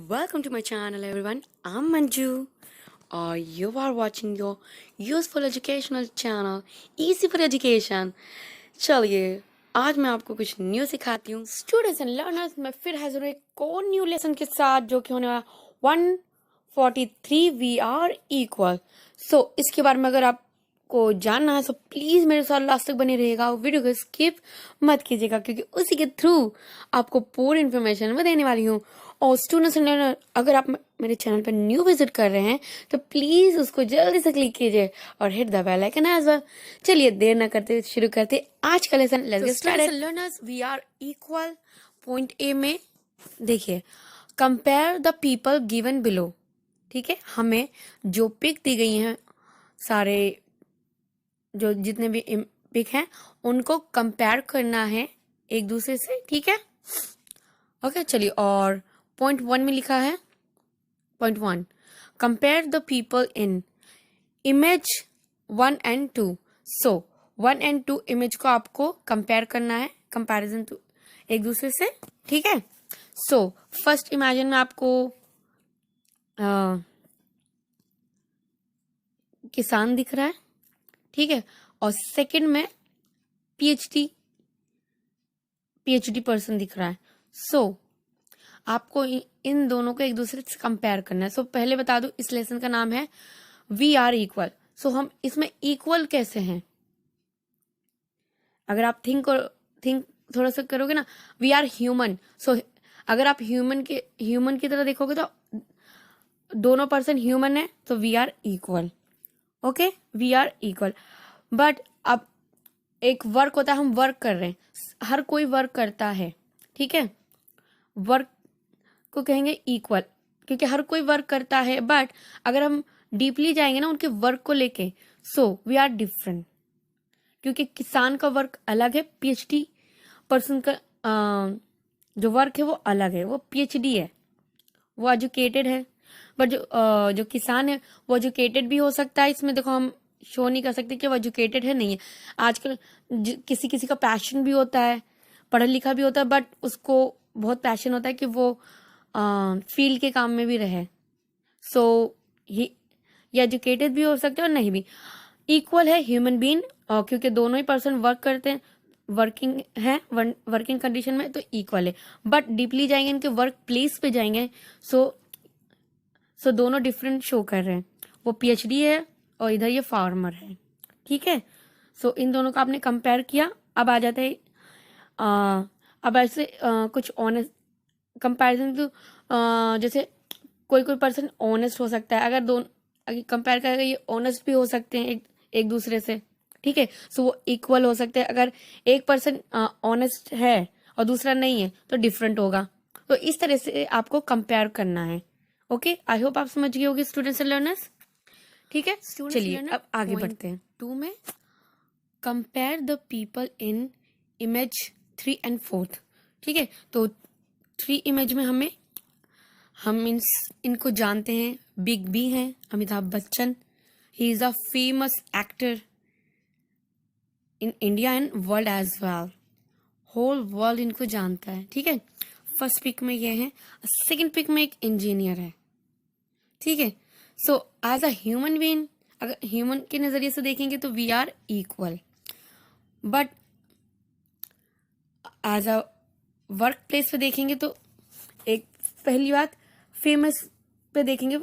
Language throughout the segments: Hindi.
Welcome to my channel, everyone. I'm Manju. You are watching your useful educational channel, Easy for Education. चलिए आज मैं आपको कुछ न्यू सिखाती हूँ स्टूडेंट्स एंड लर्नर्स। मैं फिर हाजिर हूँ एक और न्यू लेसन के साथ जो कि होने वाला 143 वी आर इक्वल। सो इसके बारे में अगर आपको जानना है तो प्लीज मेरे साथ लास्ट तक बने रहिएगा, वीडियो को स्किप मत कीजिएगा क्योंकि उसी के थ्रू आपको पूरी इन्फॉर्मेशन मैं देने वाली हूँ। और स्टूडेंट्स एंड लर्नर, अगर आप मेरे चैनल पर न्यू विजिट कर रहे हैं तो प्लीज उसको जल्दी से क्लिक कीजिए और hit the bell icon as well. चलिए देर न करते शुरू करते आज का lesson. Let's get started. Learners, we are equal point A में देखिए, compare the people given below. ठीक है, हमें जो पिक दी गई हैं, सारे जो जितने भी पिक हैं उनको कंपेयर करना है एक दूसरे से। ठीक है, ओके चलिए। और पॉइंट 1 में लिखा है, point 1, compare the people in image 1 and 2। So 1 and 2 image को आपको कंपेयर करना है, कंपैरिजन टू एक दूसरे से। ठीक है, सो फर्स्ट इमेजिन में आपको किसान दिख रहा है। ठीक है, और सेकंड में पीएचडी पर्सन दिख रहा है। सो आपको इन दोनों को एक दूसरे से कंपेयर करना है। सो पहले बता दूं, इस लेसन का नाम है वी आर इक्वल। सो हम इसमें इक्वल कैसे हैं, अगर आप थिंक थोड़ा सा करोगे ना, वी आर ह्यूमन। सो अगर आप ह्यूमन की तरह देखोगे तो दोनों पर्सन ह्यूमन है तो we are equal. Okay, we are equal. But अब एक वर्क होता है, हम वर्क कर रहे हैं, हर कोई वर्क करता है। ठीक है, वर्क को कहेंगे इक्वल क्योंकि हर कोई वर्क करता है। बट अगर हम डीपली जाएंगे ना उनके वर्क को लेके, सो वी आर डिफरेंट क्योंकि किसान का वर्क अलग है, पीएचडी पर्सन का जो वर्क है वो अलग है। वो पीएचडी है, वो एजुकेटेड है। बट जो किसान है वो एजुकेटेड भी हो सकता है। इसमें देखो, हम शो नहीं कर सकते कि वो एजुकेटेड है नहीं है। आजकल किसी किसी का पैशन भी होता है, पढ़ा लिखा भी होता है, बट उसको बहुत पैशन होता है कि वो फील्ड के काम में भी रहे। सो ये एजुकेटेड भी हो सकते हैं और नहीं भी। इक्वल है ह्यूमन बीइंग क्योंकि दोनों ही पर्सन वर्क करते हैं, वर्किंग है, वर्किंग कंडीशन में, तो इक्वल है। बट डीपली जाएंगे, इनके वर्क प्लेस पे जाएंगे, सो दोनों डिफरेंट शो कर रहे हैं। वो पीएचडी है और इधर ये फार्मर है। ठीक है, सो इन दोनों का आपने कंपेयर किया। अब आ जाता है अब ऐसे कुछ ऑनेस्ट कंपैरिजन टू, जैसे कोई पर्सन ऑनेस्ट हो सकता है, अगर कंपेयर करेगा ये ऑनेस्ट भी हो सकते हैं एक दूसरे से। ठीक है, सो वो इक्वल हो सकते हैं। अगर एक पर्सन ऑनेस्ट है और दूसरा नहीं है तो डिफरेंट होगा। तो इस तरह से आपको कंपेयर करना है। ओके, आई होप आप समझ गए होंगे स्टूडेंट्स एंड लर्नर्स। ठीक है, चलिए अब आगे बढ़ते हैं। 2 में compare the people in image 3 and 4। ठीक है, तो 3 इमेज में हम इनको जानते हैं। बिग बी हैं Amitabh Bachchan, he is a famous actor in India and world as well. Whole world इनको जानता है। ठीक है, फर्स्ट पिक में ये है, सेकंड पिक में एक इंजीनियर है। ठीक है, so as a human being, अगर ह्यूमन के नजरिए से देखेंगे तो we are equal. But as a work place पे देखेंगे तो एक पहली बात, फेमस पे देखेंगे,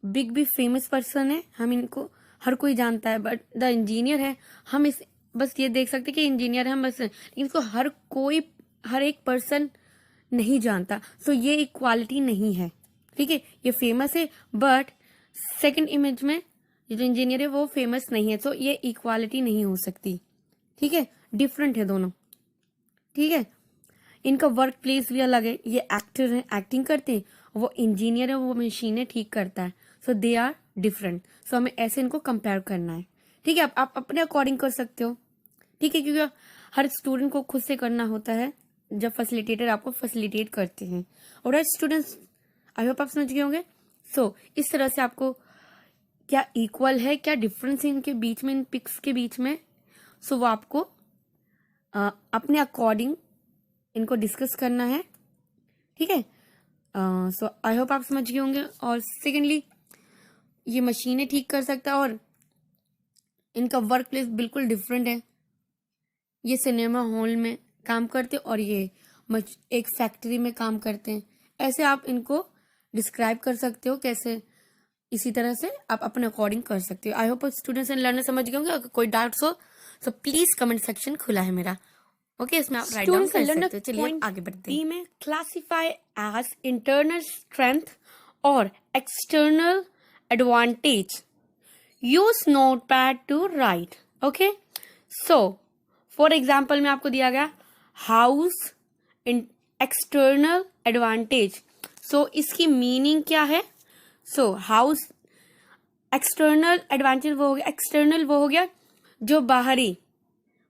बिग भी फेमस पर्सन है, हम इनको हर कोई जानता है। बट द इंजीनियर है, हम इस बस ये देख सकते कि इंजीनियर है हम बस, लेकिन इसको हर एक पर्सन नहीं जानता। सो ये इक्वालिटी नहीं है। ठीक है, ये फेमस है बट सेकंड इमेज में ये जो इंजीनियर है वो फेमस नहीं है, तो ये इक्वालिटी नहीं हो सकती। ठीक है, डिफरेंट है दोनों। ठीक है, इनका वर्क प्लेस भी अलग है। ये एक्टर है, एक्टिंग करते हैं, वो इंजीनियर है, वो मशीनें ठीक करता है। सो दे आर डिफरेंट। सो हमें ऐसे इनको कंपेयर करना है। ठीक है, आप अपने अकॉर्डिंग कर सकते हो। ठीक है, क्योंकि हर स्टूडेंट को खुद से करना होता है जब फैसिलिटेटर आपको फैसिलिटेट करते हैं। और स्टूडेंट्स, आई होप आप समझ गए होंगे। सो इस तरह से आपको क्या इक्वल है, क्या डिफरेंस है इनके बीच में, इन पिक्स के बीच में, सो वो आपको अपने अकॉर्डिंग इनको डिस्कस करना है। ठीक है, सो आई होप आप समझ गए होंगे। और सेकेंडली, ये मशीनें ठीक कर सकता है और इनका वर्क प्लेस बिल्कुल डिफरेंट है। ये सिनेमा हॉल में काम करते और ये एक फैक्ट्री में काम करते हैं। ऐसे आप इनको डिस्क्राइब कर सकते हो कैसे, इसी तरह से आप अपने अकॉर्डिंग कर सकते हो। I hope students and learner समझ गए होंगे। अगर कोई डाउट्स हो तो प्लीज कमेंट सेक्शन खुला है मेरा, ओके, इसमें आप राइट डाउन कर सकते हो। चलिए आगे बढ़ते हैं। में क्लासिफाई एज इंटरनल स्ट्रेंथ और external advantage, use notepad to write, okay. So for example में आपको दिया गया house in external advantage. So इसकी मीनिंग क्या है? सो हाउस एक्सटर्नल एडवांटेज वो हो गया, एक्सटर्नल वो हो गया जो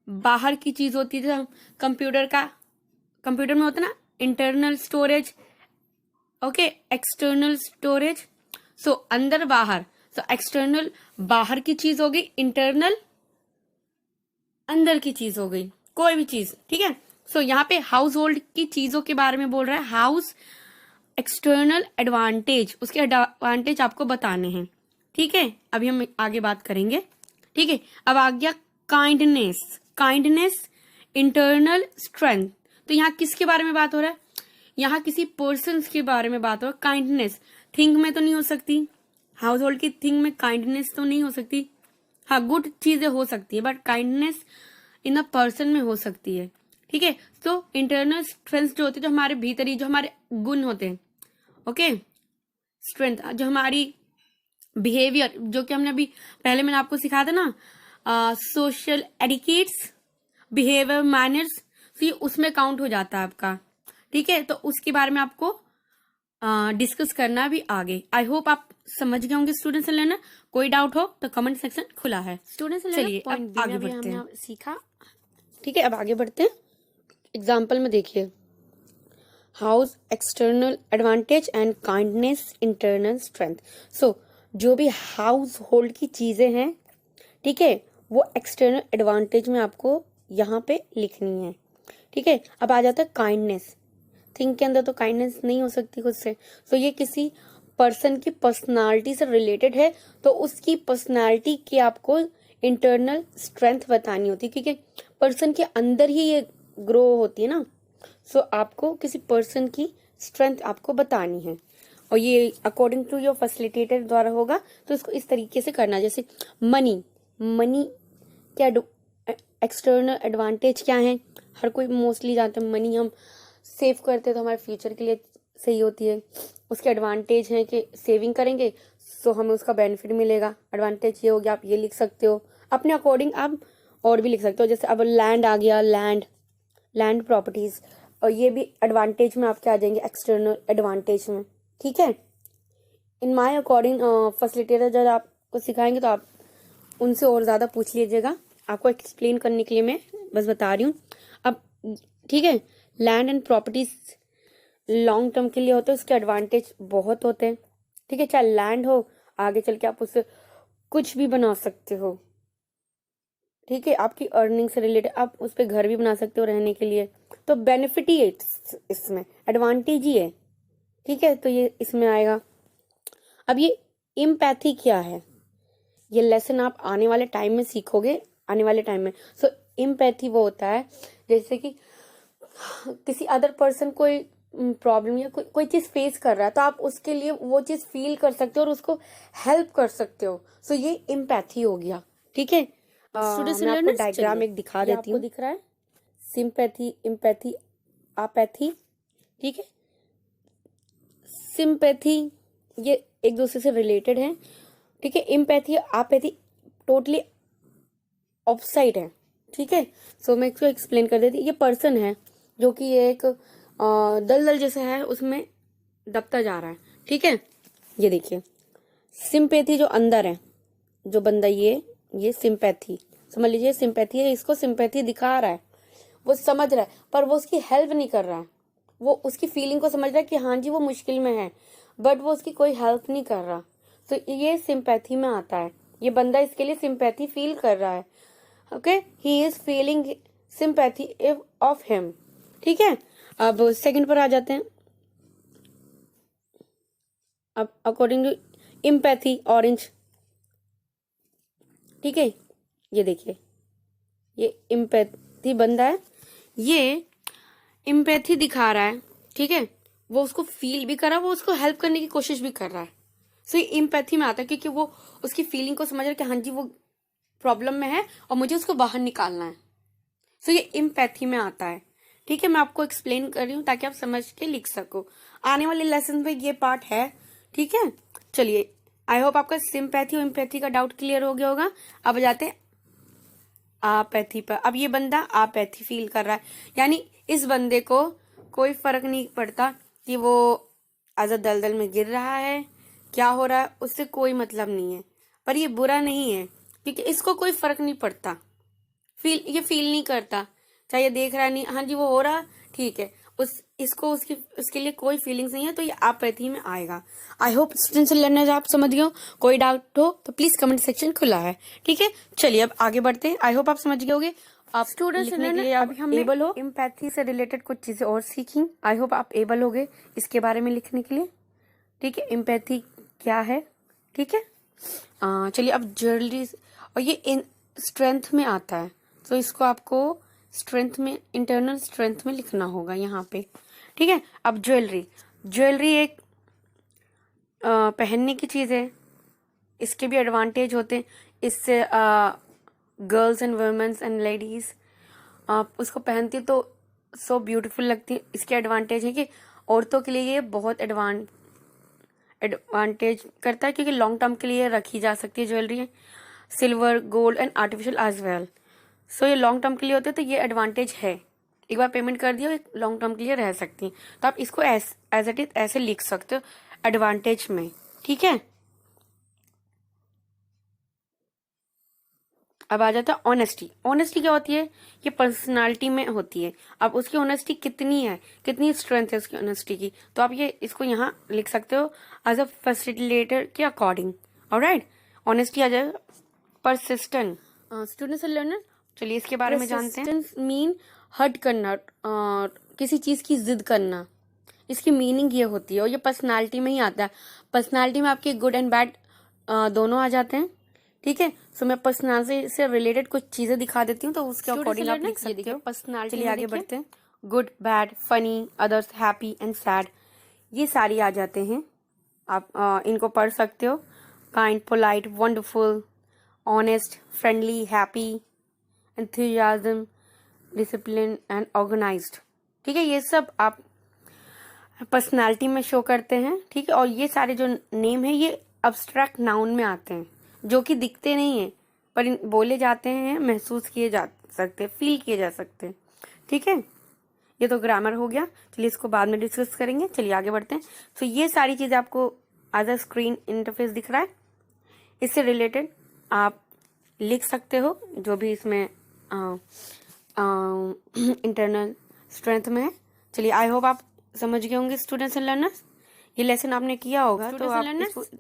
बाहर की चीज होती है। कंप्यूटर में होता ना internal storage, okay, external storage. So अंदर बाहर, सो एक्सटर्नल बाहर की चीज हो गई, इंटरनल अंदर की चीज हो गई, कोई भी चीज, ठीक है। सो यहाँ पे हाउस होल्ड की चीजों के बारे में बोल रहा है। हाउस एक्सटर्नल एडवांटेज, उसके एडवांटेज आपको बताने हैं, ठीक है। अभी हम आगे बात करेंगे, ठीक है। अब आ गया काइंडनेस इंटरनल स्ट्रेंथ। तो यहाँ किसके बारे में बात हो रहा है? यहाँ किसी पर्सन के बारे में बात हो रहा है। काइंडनेस थिंग में तो नहीं हो सकती, हाउस होल्ड की थिंग में काइंडनेस तो नहीं हो सकती। हाँ, गुड चीजें हो सकती है but kindness in a person में हो सकती है, ठीक है। तो इंटरनल स्ट्रेंथ जो होती है, जो हमारे भीतरी, जो हमारे गुण होते हैं, ओके, स्ट्रेंथ जो हमारी बिहेवियर, जो कि हमने अभी पहले मैंने आपको सिखाया था ना, सोशल एडिकेट्स, बिहेवियर, मैनर्स, तो ये उसमें काउंट हो जाता है आपका, ठीक है। तो उसके बारे में आपको डिस्कस करना भी आगे। आई होप आप समझ गए होंगे स्टूडेंट्स एंड लर्नर। कोई डाउट हो तो कमेंट सेक्शन खुला है स्टूडेंट्स एंड लर्नर। चलिए अब आगे बढ़ते हैं, सीखा, ठीक है। अब आगे बढ़ते हैं। एग्जाम्पल में देखिए, house external advantage and kindness internal strength. So जो भी हाउस होल्ड की चीजें हैं, ठीक है, वो एक्सटर्नल एडवांटेज में आपको यहाँ पे लिखनी है, ठीक है। अब आ जाता है काइंडनेस। थिंग के अंदर तो काइंडनेस नहीं हो सकती खुद से। तो ये किसी पर्सन की पर्सनालिटी से रिलेटेड है, तो उसकी पर्सनालिटी की आपको इंटरनल स्ट्रेंथ बतानी होती है, क्योंकि पर्सन के अंदर ही ये ग्रो होती है ना। सो आपको किसी पर्सन की स्ट्रेंथ आपको बतानी है, और ये अकॉर्डिंग टू योर फैसिलिटेटर द्वारा होगा। तो इसको इस तरीके से करना, जैसे मनी क्या एक्सटर्नल एडवांटेज क्या है? हर कोई मोस्टली जानते हैं मनी हम सेव करते हैं तो हमारे फ्यूचर के लिए सही होती है। उसके एडवांटेज हैं कि सेविंग करेंगे तो हमें उसका बेनिफिट मिलेगा। एडवांटेज ये हो गया, आप ये लिख सकते हो अपने अकॉर्डिंग, आप और भी लिख सकते हो। जैसे अब लैंड आ गया, लैंड प्रॉपर्टीज, और ये भी एडवांटेज में आपके आ जाएंगे, एक्सटर्नल एडवांटेज में, ठीक है। इन माय अकॉर्डिंग फैसिलिटेटर जब आपको सिखाएंगे तो आप उनसे और ज़्यादा पूछ लीजिएगा, आपको एक्सप्लेन करने के लिए मैं बस बता रही हूँ। अब ठीक है, land and properties long term के लिए होते हैं, उसके एडवांटेज बहुत होते हैं, ठीक है। चाहे लैंड हो, आगे चल के आप उससे कुछ भी बना सकते हो, ठीक है। आपकी अर्निंग से रिलेटेड आप उस पर घर भी बना सकते हो रहने के लिए, तो बेनिफिट ही है इसमें, एडवांटेज ही है, ठीक है। तो ये इसमें आएगा। अब ये एम्पैथी क्या है, ये लेसन आप आने वाले टाइम में सीखोगे, आने वाले टाइम में। सो एम्पैथी वो होता है जैसे कि किसी अदर पर्सन कोई प्रॉब्लम या कोई चीज फेस कर रहा है, तो आप उसके लिए वो चीज फील कर सकते हो और उसको हेल्प कर सकते हो। सो ये एम्पैथी हो गया, ठीक है। मैं आपको डायग्राम एक दिखा देती हूँ, दिख रहा है, सिंपैथी, एम्पैथी, अपैथी, ठीक है। सिंपैथी ये एक दूसरे से रिलेटेड है, ठीक है। एम्पैथी, अपैथी टोटली ऑपोजिट है, ठीक है। सो मैं इसको एक्सप्लेन कर देती। ये पर्सन है जो कि ये एक दलदल जैसा है, उसमें दबता जा रहा है, ठीक है। ये देखिए, सिंपैथी जो अंदर है, जो बंदा ये सिंपैथी समझ लीजिए, सिंपैथी है, इसको सिंपैथी दिखा रहा है, वो समझ रहा है, पर वो उसकी हेल्प नहीं कर रहा है। वो उसकी फीलिंग को समझ रहा है कि हाँ जी वो मुश्किल में है, बट वो उसकी कोई हेल्प नहीं कर रहा। तो ये सिंपैथी में आता है, ये बंदा इसके लिए सिंपैथी फील कर रहा है, okay, he is feeling sympathy of him, ठीक है। अब सेकंड पर आ जाते हैं, अब अकॉर्डिंग टू एम्पैथी ऑरेंज, ठीक है। ये देखिए, ये एम्पैथी बंदा है, ये एम्पैथी दिखा रहा है, ठीक है। वो उसको फील भी कर रहा है, वो उसको हेल्प करने की कोशिश भी कर रहा है। सो ये एम्पैथी में आता है क्योंकि वो उसकी फीलिंग को समझ रहा है कि हाँ जी वो प्रॉब्लम में है और मुझे उसको बाहर निकालना है। सो ये एम्पैथी में आता है, ठीक है। मैं आपको एक्सप्लेन कर रही हूँ ताकि आप समझ के लिख सको। आने वाले लेसन में ये पार्ट है, ठीक है। चलिए, आई होप आपका सिंपैथी और एम्पैथी का डाउट क्लियर हो गया होगा। अब जाते हैं आपैथी पर। अब ये बंदा आपैथी फील कर रहा है, यानी इस बंदे को कोई फर्क नहीं पड़ता कि वो आज़ाद दलदल में गिर रहा है, क्या हो रहा है, उससे कोई मतलब नहीं है। पर ये बुरा नहीं है क्योंकि इसको कोई फर्क नहीं पड़ता, ये फील नहीं करता, चाहे ये देख रहा है नहीं, हाँ जी वो हो रहा, ठीक है। उसके लिए कोई फीलिंग्स नहीं है, तो ये आपैथी में आएगा। I hope students and learners आप समझ गए हो। कोई डाउट हो तो प्लीज कमेंट सेक्शन खुला है, ठीक है। चलिए अब आगे बढ़ते हैं। आई होप आप समझ गए होगे। आप स्टूडेंट्स लिखने के लिए आप एबल हो। एम्पैथी से रिलेटेड कुछ चीजें और सीखी, आई होप आप एबल हो गए इसके बारे में लिखने के लिए, ठीक है। एम्पैथी क्या है, ठीक है। चलिए अब ज्वेलरी, और ये स्ट्रेंथ में आता है, तो इसको आपको स्ट्रेंथ में, इंटरनल स्ट्रेंथ में लिखना होगा यहाँ पे, ठीक है। अब ज्वेलरी एक पहनने की चीज है, इसके भी एडवांटेज होते हैं। इससे girls and womens and ladies उसको पहनती तो सो ब्यूटीफुल लगती है। इसके एडवांटेज है कि औरतों के लिए ये बहुत एडवांटेज करता है क्योंकि लॉन्ग टर्म के लिए रखी जा सकती है ज्वेलरी है, silver, gold and artificial as well. So ये लॉन्ग टर्म के लिए होते हैं, तो ये एडवांटेज है। एक बार पेमेंट कर दिया, लॉन्ग टर्म के लिए रह सकती हैं। तो आप इसको एज इट इज ऐसे लिख सकते हो एडवांटेज में, ठीक है। अब आ जाता है ऑनेस्टी। ऑनेस्टी क्या होती है? ये पर्सनालिटी में होती है। अब उसकी ऑनेस्टी कितनी है, कितनी स्ट्रेंथ है उसकी ऑनेस्टी की, तो आप ये इसको यहाँ लिख सकते हो एज अ फैसिलिटेटर के अकॉर्डिंग। ऑलराइट, ऑनेस्टी आ जाए। परसिस्टेंट, स्टूडेंट्स एंड लर्नर, चलिए इसके बारे में जानते हैं। मीन हट करना, किसी चीज की जिद करना, इसकी मीनिंग ये होती है। और ये पर्सनालिटी में ही आता है। पर्सनालिटी में आपके गुड एंड बैड दोनों आ जाते हैं, ठीक है। सो मैं पर्सनालिटी से रिलेटेड कुछ चीजें दिखा देती हूँ, तो उसके अकॉर्डिंग आप लिख सकते हो पर्सनालिटी। चलिए आगे बढ़ते हैं। Good, bad, funny, others, happy and sad, ये सारी आ जाते हैं। आप इनको पढ़ सकते हो। Kind, polite, wonderful, honest, friendly, happy, enthusiasm, discipline and organised, ठीक है। ये सब आप पर्सनालिटी में शो करते हैं, ठीक है। और ये सारे जो नेम है ये अब्स्ट्रैक्ट नाउन में आते हैं, जो कि दिखते नहीं है पर बोले जाते हैं, महसूस किए जा सकते हैं, फील किए जा सकते हैं, ठीक है। ये तो ग्रामर हो गया, चलिए इसको बाद में डिस्कस करेंगे। चलिए आगे बढ़ते हैं। तो ये सारी चीजें आपको एज अ स्क्रीन इंटरफेस दिख रहा है, इससे रिलेटेड आप लिख सकते हो जो भी इसमें इंटरनल स्ट्रेंथ में है। चलिए आई होप आप समझ गए होंगे स्टूडेंट्स एंड लर्नर्स। ये लेसन आपने किया होगा तो आप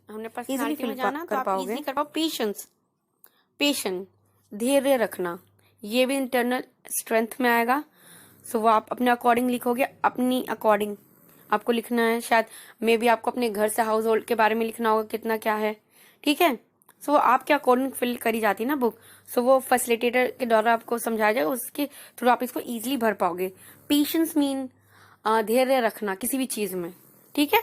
हमने पर्सनालिटी में जाना तो आप इजीली कर पाओ। पेशेंस, धैर्य रखना, ये भी इंटरनल स्ट्रेंथ में आएगा। सो वो आप अपने अकॉर्डिंग लिखोगे, अपनी अकॉर्डिंग आपको लिखना है। शायद मे बी आपको अपने घर से हाउस होल्ड के बारे में लिखना होगा, कितना क्या है, ठीक है। सो वो आपके अकॉर्डिंग फिल करी जाती है ना बुक। सो वो फैसिलिटेटर के द्वारा आपको समझाया जाएगा, उसके थ्रू आप इसको इजीली भर पाओगे। पेशेंस मीन धैर्य रखना किसी भी चीज में, ठीक है।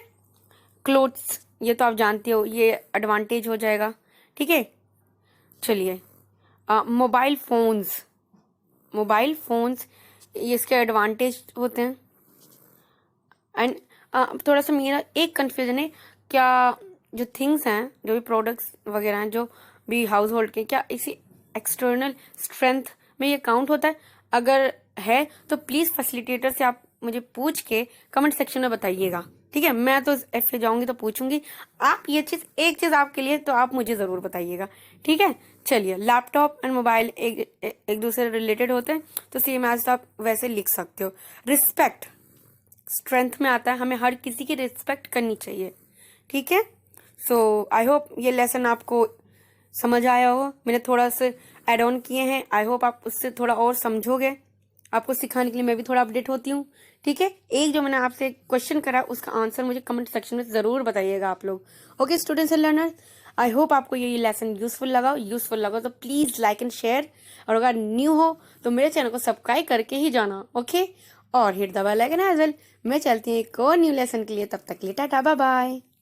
क्लोथ्स, ये तो आप जानते हो, ये एडवांटेज हो जाएगा, ठीक है। चलिए मोबाइल फोन्स ये इसके एडवांटेज होते हैं। एंड थोड़ा सा मेरा एक कंफ्यूजन है, क्या जो थिंग्स हैं, जो भी प्रोडक्ट्स वगैरह हैं, जो भी हाउस होल्ड के, क्या इसी एक्सटर्नल स्ट्रेंथ में ये काउंट होता है? अगर है तो प्लीज फैसिलिटेटर से आप मुझे पूछ के कमेंट सेक्शन में बताइएगा, ठीक है। मैं तो एफ पे जाऊंगी तो पूछूंगी। आप ये चीज, एक चीज आपके लिए तो आप मुझे जरूर बताइएगा, ठीक है। चलिए लैपटॉप एंड मोबाइल एक दूसरे रिलेटेड होते हैं, तो सेम एज आप वैसे लिख सकते हो। रिस्पेक्ट स्ट्रेंथ में आता है, हमें हर किसी की रिस्पेक्ट करनी चाहिए, ठीक है। सो आई होप ये लेसन आपको समझ आया हो। मैंने थोड़ा सा एड ऑन किए हैं, आई होप आप उससे थोड़ा और समझोगे, आपको सिखाने के लिए मैं भी थोड़ा अपडेट होती हूँ। ठीक है, एक जो मैंने आपसे क्वेश्चन करा उसका आंसर मुझे कमेंट सेक्शन में जरूर बताइएगा आप लोग। Okay students and learners, I hope आपको ये लेसन यूजफुल लगा तो प्लीज लाइक एंड शेयर, और अगर न्यू हो तो मेरे चैनल को सब्सक्राइब करके ही जाना। ओके, और hit the bell icon as well. मैं चलती हूँ एक और न्यू लेसन के लिए, तब तक के लिए टाटा बाय बाय।